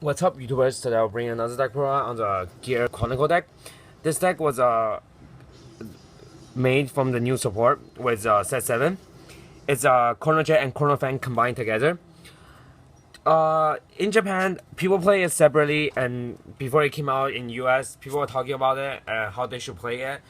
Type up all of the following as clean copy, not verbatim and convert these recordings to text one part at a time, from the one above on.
What's up, YouTubers? Today I'll bring another deck pro on the Gear Chronicle deck. This deck was made from the new support with set 7. It's Chrono Jet and Chrono Fang combined together. In Japan, people play it separately, and before it came out in US, people were talking about it and how they should play it.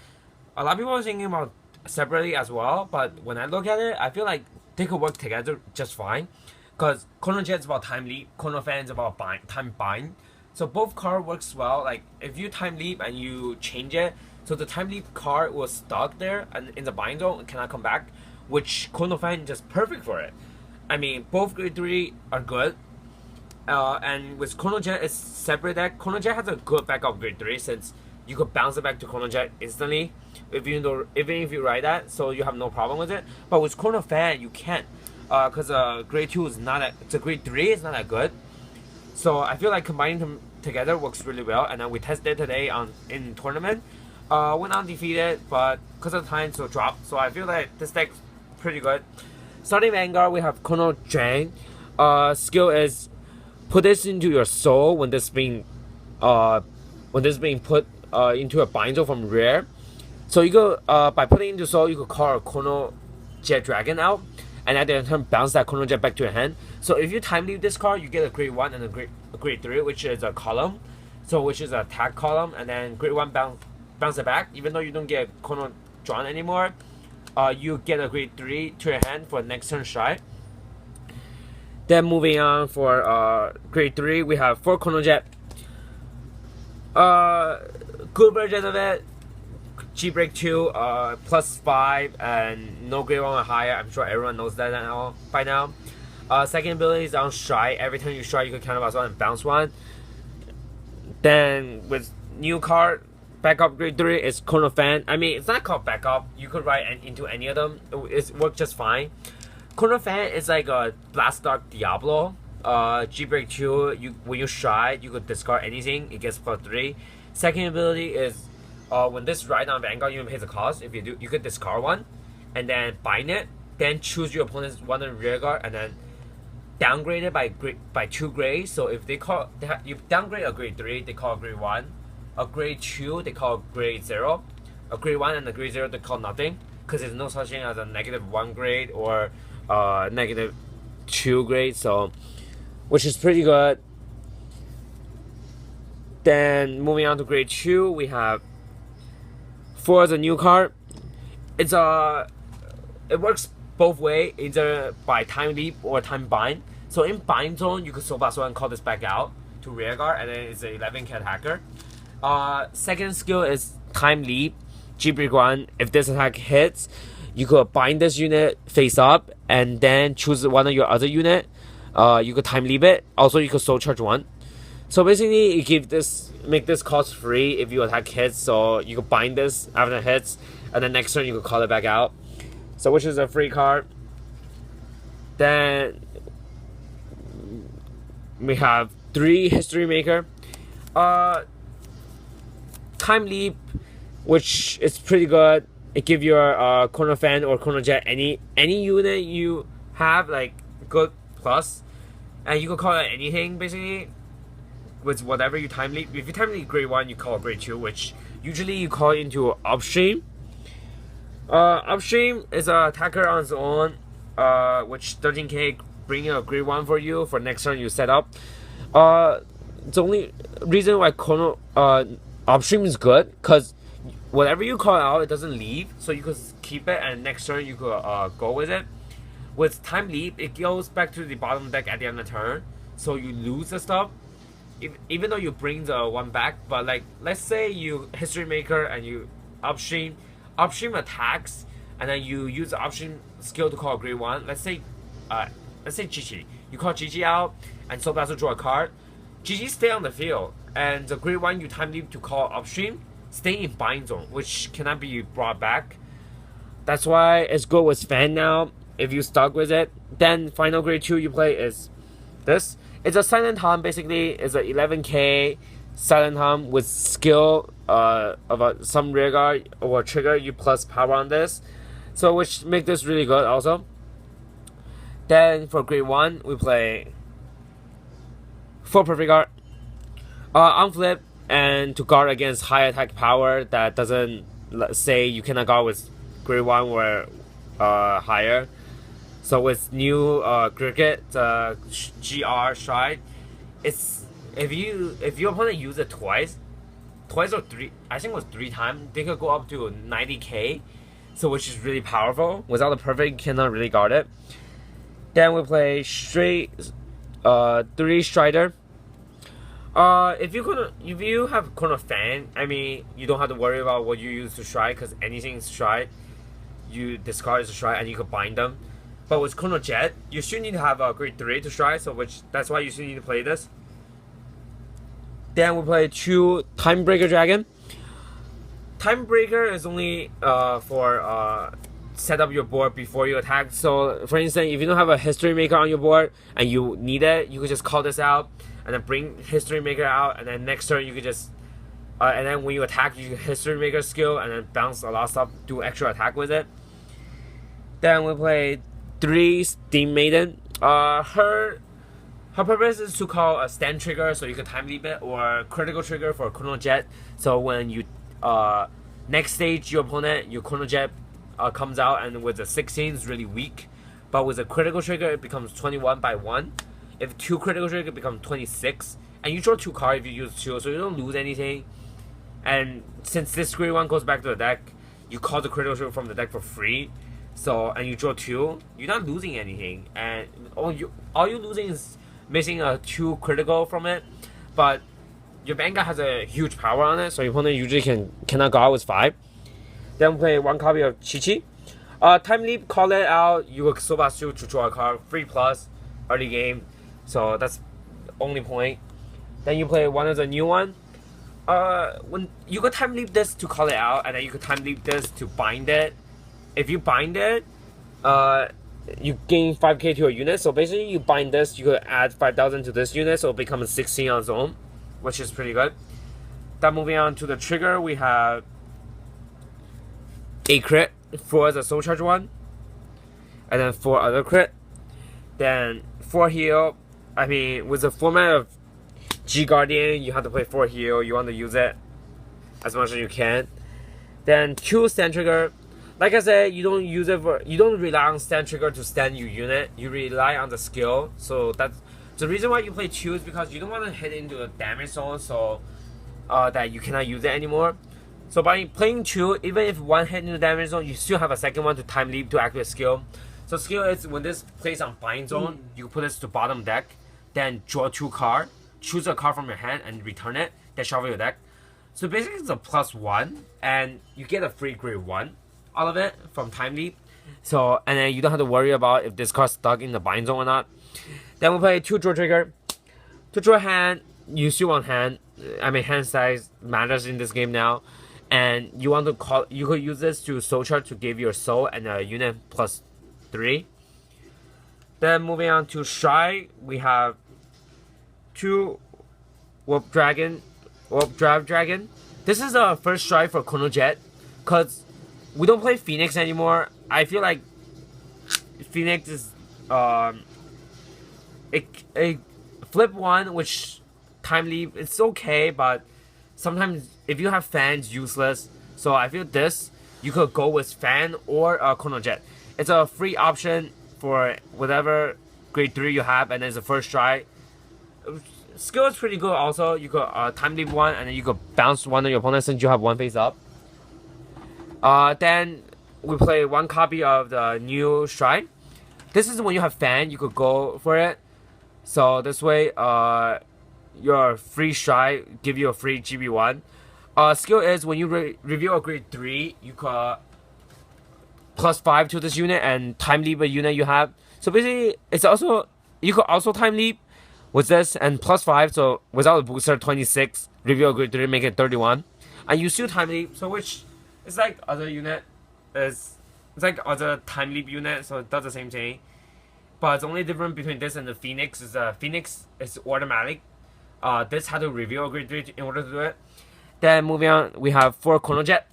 A lot of people were thinking about separately as well, but when I look at it, I feel like they could work together just fine. Because Chrono Jet is about time leap, Chrono Fan is about time bind. So both card works well. Like if you time leap and you change it, so the time leap card was stuck there and in the bind zone and cannot come back, which Chrono Fan is just perfect for it. I mean, both grade 3 are good. And with Chrono Jet, it's separate deck. Chrono Jet has a good backup grade 3 since you could bounce it back to Chrono Jet instantly, even if you ride that, so you have no problem with it. But with Chrono Fan, you can't. Because grade 2 is not it's a grade 3 is not that good, so I feel like combining them together works really well. And then we tested today in tournament, went undefeated, but because of time, so dropped. So I feel like this deck's pretty good. Starting Vanguard, we have Chrono Drain. Skill is put this into your soul when this being put into a bind zone from rare. So you go by putting it into soul, you could call a Chrono Jet Dragon out, and at the end turn bounce that Chrono Jet back to your hand. So if you time leave this card, you get a grade 1 and a grade 3, which is a column, so which is an attack column, and then grade 1 bounce it back. Even though you don't get Chrono drawn anymore, you get a grade 3 to your hand for next turn strike. Then moving on for grade 3, we have 4 Chrono Jet. Good version of it. G break 2, +5, and no grade 1 or higher. I'm sure everyone knows that now by now. Second ability is on strike. Every time you strike, you can counterbounce 1 and bounce 1. Then with new card, backup grade 3 is Chrono Fan. I mean, it's not called backup. You could write into any of them. It works just fine. Chrono Fan is like a Blast Dark Diablo. G break 2, when you strike, you could discard anything. It gets +3. Second ability is when this ride on Vanguard, you pay the cost. If you do, you could discard 1, and then bind it. Then choose your opponent's 1 in rear guard, and then downgrade it by 2 grades. So if you downgrade a grade 3, they call a grade 1. A grade 2, they call grade 0. A grade 1 and a grade 0, they call nothing, because there's no such thing as a -1 grade or -2 grade. So, which is pretty good. Then moving on to grade 2, we have 4 as a new card. It works both way, either by time leap or time bind. So in bind zone, you could soul blast 1 and call this back out to rear guard, and then it's an 11 cat hacker. Second skill is time leap. G break 1. If this attack hits, you could bind this unit face up, and then choose one of your other unit. You could time leap it. Also, you could soul charge 1. So basically, you make this cost free if you attack hits. So you could bind this after it hits, and then next turn you could call it back out. So which is a free card. Then we have 3 History Maker. Time Leap, which is pretty good. It gives your Chrono Fan or Chrono Jet any unit you have like good plus, and you can call it anything basically with whatever you time leap. If you time leap grade 1, you call grade 2, which usually you call into upstream. Upstream is an attacker on its own, which 13k bringing a grade 1 for you for next turn you set up. The only reason why Chrono upstream is good, because whatever you call out, it doesn't leave, so you could keep it, and next turn you could go with it. With time leap, it goes back to the bottom deck at the end of the turn, so you lose the stuff. Even though you bring the 1 back, but like let's say you History Maker and you upstream attacks, and then you use the upstream skill to call grade 1. Let's say Gigi. You call Gigi out and soul blast to draw a card. Gigi stay on the field, and the grade 1 you time leap to call upstream stay in bind zone, which cannot be brought back. That's why it's good with Fan now. If you stuck with it, then final grade 2 you play is this. It's a silent hum. Basically, it's a 11k silent hum with skill of some rear guard or trigger you plus power on this, so which make this really good also. Then for grade 1, we play 4 perfect guard. On flip, and to guard against high attack power that doesn't say you cannot guard with grade 1 or higher. So with new cricket GR stride, it's if your opponent use it twice or three, I think it was 3 times, they could go up to 90k, so which is really powerful. Without the perfect, you cannot really guard it. Then we play straight 3 strider. If you have Chrono Fang, I mean, you don't have to worry about what you use to strike, because anything strike, you discard as a strike and you can bind them. But with Chrono Jet, you still need to have a grade 3 to strike, so that's why you still need to play this. Then we play 2 Time Breaker Dragon. Time Breaker is only for set up your board before you attack. So for instance, if you don't have a History Maker on your board and you need it, you could just call this out and then bring History Maker out, and then next turn you could just and then when you attack, you History Maker skill and then bounce a lot of stuff, do extra attack with it. Then we play 3 Steam Maiden. Her purpose is to call a stand trigger, so you can time leap it, or critical trigger for Chrono Jet. So when you next stage your opponent, your Chrono Jet comes out, and with the 16 is really weak, but with a critical trigger it becomes 21 by 1. If 2 critical trigger, it becomes 26, and you draw 2 cards if you use 2, so you don't lose anything. And since this grade 1 goes back to the deck, you call the critical trigger from the deck for free. So and you draw 2, you're not losing anything, and all you losing is missing a 2 critical from it. But your Vanguard has a huge power on it, so your opponent usually cannot go out with 5. Then we play 1 copy of Chi Chi. Time Leap, call it out, you will so fast to draw a card, 3+ early game, so that's the only point. Then you play one of the new one. When you could Time Leap this to call it out, and then you could Time Leap this to bind it. If you bind it, you gain 5k to your unit, so basically you bind this, you could add 5,000 to this unit, so it becomes 16 on its own, which is pretty good. Then moving on to the trigger, we have a crit for the soul charge one, and then 4 other crit, then 4 heal. I mean, with the format of G Guardian, you have to play 4 heal, you want to use it as much as you can. Then 2 stand trigger. Like I said, you don't rely on stand trigger to stand your unit, you rely on the skill. So that's the reason why you play 2, is because you don't want to hit into a damage zone, so that you cannot use it anymore. So by playing 2, even if 1 hit in the damage zone, you still have a second one to time leap to activate skill. So skill is when this plays on bind zone, you put this to bottom deck, then draw 2 cards, choose a card from your hand and return it, then shuffle your deck. So basically it's a +1, and you get a free grade 1 out of it from time leap. So and then you don't have to worry about if this card's stuck in the bind zone or not. Then we play 2 draw trigger. To draw hand, you still want hand. I mean, hand size matters in this game now. And you want to call, you could use this to soul charge to give your soul and a unit +3. Then moving on to Shy, we have 2 Warp Drive Dragon. This is the first Shy for Chrono Jet, because we don't play Phoenix anymore. I feel like Phoenix is a flip one, which time leap, it's okay, but sometimes if you have fans, useless. So I feel this, you could go with fan or Chrono Jet. It's a free option for whatever grade 3 you have, and it's the first try. Skill is pretty good also. You could time leap 1, and then you could bounce one of your opponents since you have 1 face up. Then we play 1 copy of the new Shrine. This is when you have fan, you could go for it. So this way, your free Shrine give you a free GB1. Skill is when you reveal a grade 3, you could +5 to this unit and time leap a unit you have. So basically, it's also, you could also time leap with this and +5. So without a booster, 26. Reveal a grade 3, make it 31, and you still time leap. So which it's like other unit it's like other time leap unit, so it does the same thing. But the only difference between this and the Phoenix is Phoenix is automatic. This had to reveal a grade 3 in order to do it. Then moving on, we have 4 Chrono Jet.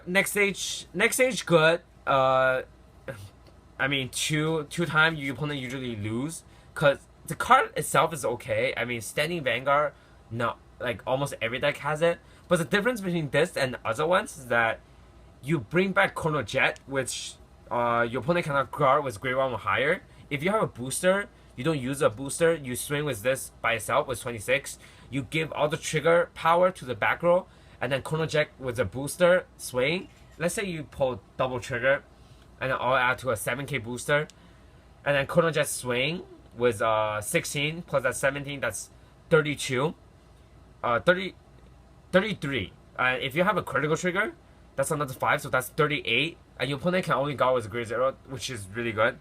Next stage good. I mean, two times your opponent usually lose, cause the card itself is okay. I mean, Standing Vanguard, no, like almost every deck has it. But the difference between this and other ones is that you bring back Chrono Jet, which your opponent cannot guard with grade 1 or higher. If you have a booster, you don't use a booster. You swing with this by itself with 26. You give all the trigger power to the back row, and then Chrono Jet with a booster swing. Let's say you pull double trigger, and then all add to a 7k booster, and then Chrono Jet swing with 16 plus that 17, that's 32, 33. If you have a critical trigger, that's another 5, so that's 38. And your opponent can only go with grade 0, which is really good.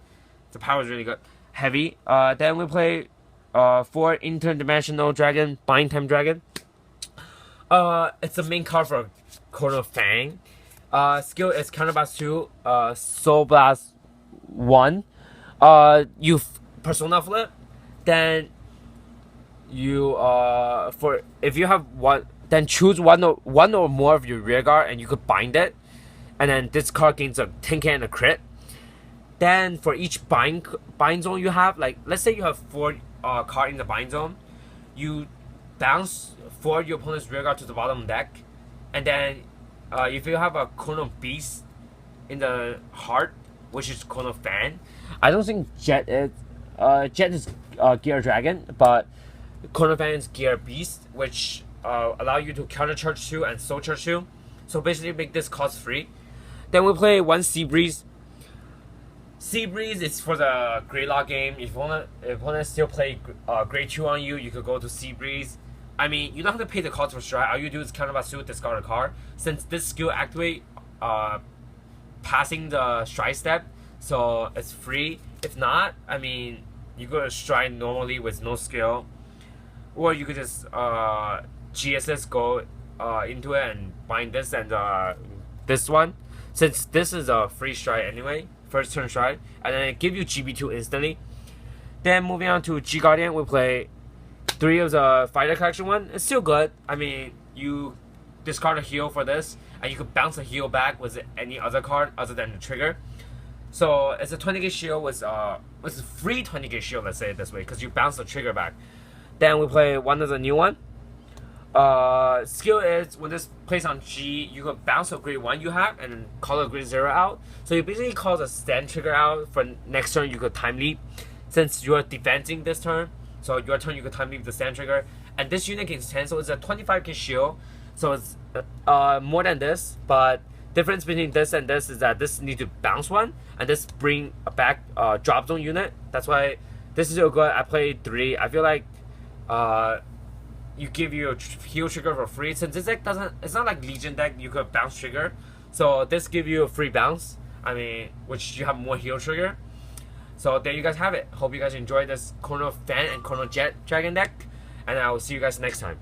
The power is really good. Heavy. Then we play 4 Interdimensional Dragon, Bind Time Dragon. It's the main card for Chrono Fang. Skill is Counterblast 2, Soul Blast 1. You Persona Flip, then you for if you have one, then choose one or more of your rear guard and you could bind it, and then this card gains a 10k and a crit. Then for each bind zone you have, like let's say you have 4 card in the bind zone, you bounce 4 your opponent's rear guard to the bottom deck, and then if you have a Chrono Beast in the heart, which is Chrono Fan, I don't think Jet is Gear Dragon, but Chrono Fan is Gear Beast, which allow you to counter charge 2 and soul charge 2. So basically make this cost free. Then we play 1 Sea Breeze. Sea Breeze is for the Grey Lock game. If opponent still play grade 2 on you, you could go to Sea Breeze. I mean, you don't have to pay the cost for strike. All you do is Counterblast 2, discard a card. Since this skill activate passing the strike step, so it's free. If not, I mean, you go to strike normally with no skill, or you could just GSS go into it and bind this and this one. Since this is a free strike anyway, first turn strike, and then it give you GB2 instantly. Then moving on to G Guardian, we play 3 of the Fighter Collection one. It's still good. I mean, you discard a heal for this, and you could bounce a heal back with any other card other than the trigger. So it's a 20k shield with a free 20k shield, let's say it this way, because you bounce the trigger back. Then we play one of the new one. Skill is when this plays on G, you could bounce a grade 1 you have and then call a grade 0 out. So you basically call the stand trigger out for next turn. You could time leap since you're defending this turn. So your turn you could time leap the stand trigger, and this unit gains 10, so it's a 25k shield. So it's more than this, but difference between this and this is that this need to bounce one, and this bring a back drop zone unit. That's why this is so good. I played 3. I feel like you give you a heal trigger for free. Since this deck doesn't, it's not like Legion deck, you could bounce trigger. So this give you a free bounce. I mean, which you have more heal trigger. So there you guys have it. Hope you guys enjoyed this Chrono Fan and Chrono Jet Dragon deck, and I will see you guys next time.